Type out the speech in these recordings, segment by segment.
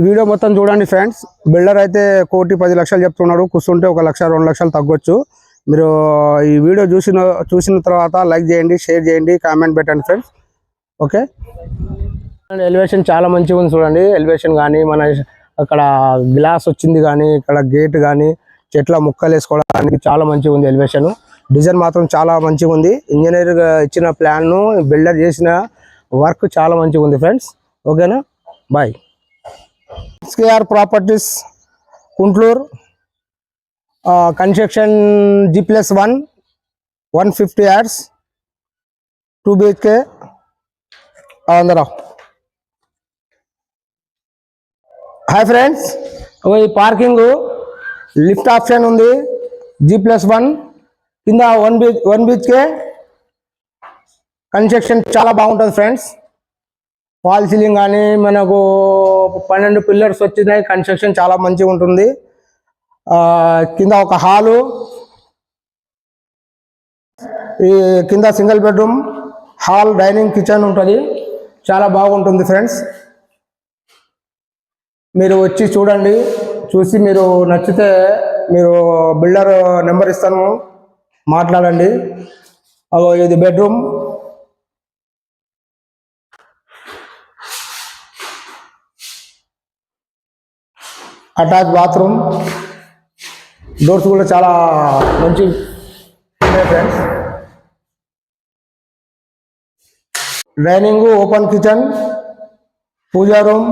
Video మొత్తం చూడండి friends. Builder అయితే 1,10,00,000 చెప్తున్నాడు. కూర్చుంటే 1,00,000 2,00,000 తగ్గొచ్చు. మీరు ఈ వీడియో చూసిన తర్వాత లైక్ చేయండి, షేర్ చేయండి, కామెంట్ పెట్టండి ఫ్రెండ్స్. ఓకే, ఎలివేషన్ చాలా మంచిగా ఉంది చూడండి. ఎలివేషన్ కానీ మన అక్కడ గ్లాస్ వచ్చింది కానీ ఇక్కడ గేట్ కానీ చెట్ల ముక్కలు వేసుకోవడానికి చాలా మంచిగా ఉంది. ఎలివేషన్ డిజైన్ మాత్రం చాలా మంచిగా ఉంది. ఇంజనీర్ ఇచ్చిన ప్లాన్ను బిల్డర్ చేసిన వర్క్ చాలా మంచిగా ఉంది ఫ్రెండ్స్. ఓకేనా, bye. SKR properties Kuntloor, construction G+1 150 yards 2 BHK అందరూ. హాయ్ ఫ్రెండ్స్, ఈ పార్కింగ్ లిఫ్ట్ ఆప్షన్ ఉంది. G+1 కింద 1 BHK కన్స్ట్రక్షన్ చాలా బాగుంటుంది ఫ్రెండ్స్. ఫాల్ సీలింగ్ కానీ మనకు 12 పిల్లర్స్ వచ్చినాయి. కన్స్ట్రక్షన్ చాలా మంచిగా ఉంటుంది. కింద ఒక హాలు, ఈ కింద single bedroom, hall, dining, kitchen ఉంటుంది. చాలా బాగుంటుంది ఫ్రెండ్స్. మీరు వచ్చి చూడండి. చూసి మీరు నచ్చితే మీరు బిల్డర్ నెంబర్ ఇస్తాను, మాట్లాడండి. ఇది బెడ్రూమ్, అటాచ్ బాత్రూమ్, డోర్స్ కూడా చాలా మంచి ఉన్నాయి ఫ్రెండ్స్. డైనింగ్, ఓపెన్ కిచెన్, పూజా రూమ్,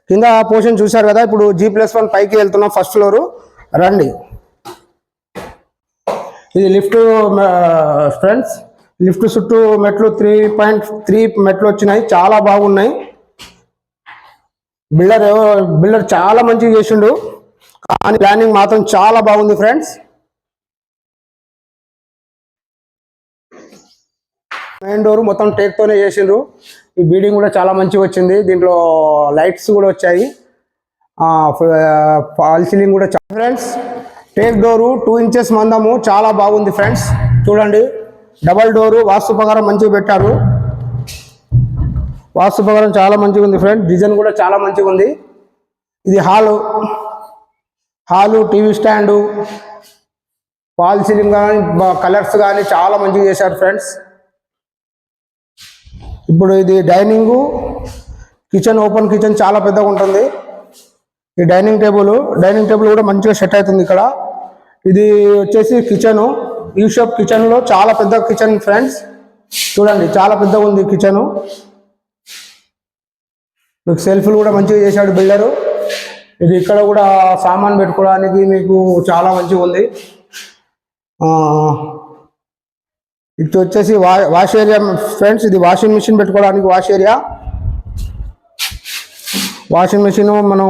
కింద పోర్షన్ చూశారు కదా. ఇప్పుడు G+1 పైకి వెళ్తున్నాం, ఫస్ట్ ఫ్లోరు. రండి. ఇది లిఫ్ట్ ఫ్రెండ్స్. లిఫ్ట్ చుట్టూ మెట్లు 3.3 మెట్లు వచ్చినాయి. చాలా బాగున్నాయి. బిల్డర్ చాలా మంచిగా చేసిండు, కానీ ప్లానింగ్ మాత్రం చాలా బాగుంది ఫ్రెండ్స్. మెయిన్ డోర్ మొత్తం టేక్తోనే చేసిండ్రు. ఈ బీడింగ్ కూడా చాలా మంచిగా వచ్చింది. దీంట్లో లైట్స్ కూడా వచ్చాయి. ఫాల్ సీలింగ్ కూడా ఫ్రెండ్స్. టేక్ డోరు 2 ఇంచెస్ మందము, చాలా బాగుంది ఫ్రెండ్స్. చూడండి, డబల్ డోరు, వాస్తు ప్రకారం మంచిగా పెట్టారు. వాస్తు ప్రకారం చాలా మంచిగా ఉంది ఫ్రెండ్స్. డిజైన్ కూడా చాలా మంచిగా ఉంది. ఇది hall, TV stand, fall ceiling కానీ కలర్స్ కానీ చాలా మంచిగా చేశారు ఫ్రెండ్స్. ఇప్పుడు ఇది డైనింగు, కిచెన్, ఓపెన్ కిచెన్ చాలా పెద్దగా ఉంటుంది. ఈ డైనింగ్ టేబుల్ కూడా మంచిగా సెట్ అవుతుంది ఇక్కడ. ఇది వచ్చేసి కిచెను, యూ షేప్ కిచెన్లో చాలా పెద్ద కిచెన్ ఫ్రెండ్స్. చూడండి, చాలా పెద్దగా ఉంది కిచెను. మీకు సెల్ఫ్లు కూడా మంచిగా చేశాడు బిల్డరు. ఇది ఇక్కడ కూడా సామాన్ పెట్టుకోవడానికి మీకు చాలా మంచిగా ఉంది. ఇది వచ్చేసి వాష్ ఏరియా ఫ్రెండ్స్. ఇది వాషింగ్ మిషన్ పెట్టుకోవడానికి వాష్ ఏరియా. వాషింగ్ మిషన్ మనం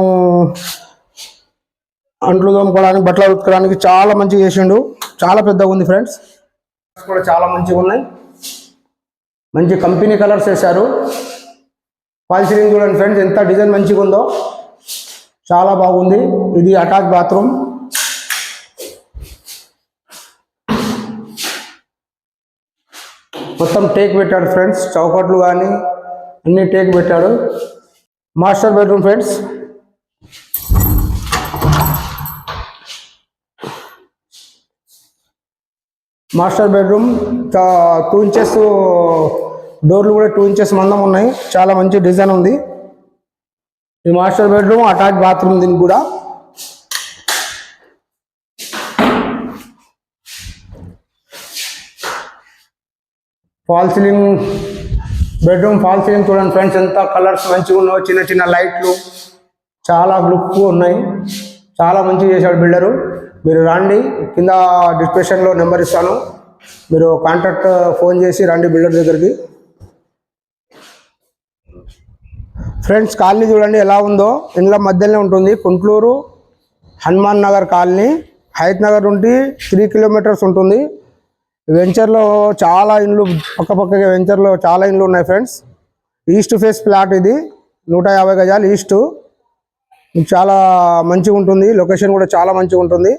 అంట్లు తోముకోవడానికి, బట్టలు ఉతుకోవడానికి చాలా మంచిగా చేసిండు. చాలా పెద్దగా ఉంది ఫ్రెండ్స్. కూడా చాలా మంచిగా ఉన్నాయి. మంచి కంపెనీ కలర్స్ వేశారు. ఫాల్ సీలింగ్ చూడండి ఫ్రెండ్స్, ఎంత డిజైన్ మంచిగా ఉందో, చాలా బాగుంది. ఇది అటాచ్ బాత్రూమ్. మొత్తం టేక్ పెట్టాడు ఫ్రెండ్స్. చౌకట్లు కానీ అన్ని టేక్ పెట్టాడు. Master bedroom friends. Master bedroom 2 inches డోర్లు కూడా 2 ఇంచెస్ మందం ఉన్నాయి. చాలా మంచి డిజైన్ ఉంది. ఈ మాస్టర్ బెడ్రూమ్, అటాచ్ బాత్రూమ్. దీనికి కూడా fall ceiling bedroom, fall ceiling చూడండి ఫ్రెండ్స్, ఎంత కలర్స్ మంచిగా ఉన్నాయో. చిన్న చిన్న లైట్లు చాలా లుక్ ఉన్నాయి. చాలా మంచిగా చేశాడు బిల్డరు. మీరు రండి, కింద డిస్క్రిప్షన్లో నెంబర్ ఇస్తాను. మీరు కాంటాక్ట్ ఫోన్ చేసి రండి బిల్డర్ దగ్గరికి. ఫ్రెండ్స్, కాలనీ చూడండి ఎలా ఉందో. ఇండ్ల మధ్యలోనే ఉంటుంది. కుంట్లూరు హనుమాన్ నగర్ కాలనీ, హైత్ నగర్ నుండి 3 కిలోమీటర్స్ ఉంటుంది. వెంచర్లో చాలా ఇండ్లు, పక్కపక్కగా వెంచర్లో చాలా ఇండ్లు ఉన్నాయి ఫ్రెండ్స్. ఈస్ట్ ఫేస్ ప్లాట్ ఇది, 150 గజాలు ఈస్ట్. చాలా మంచిగా ఉంటుంది. లొకేషన్ కూడా చాలా మంచిగా ఉంటుంది.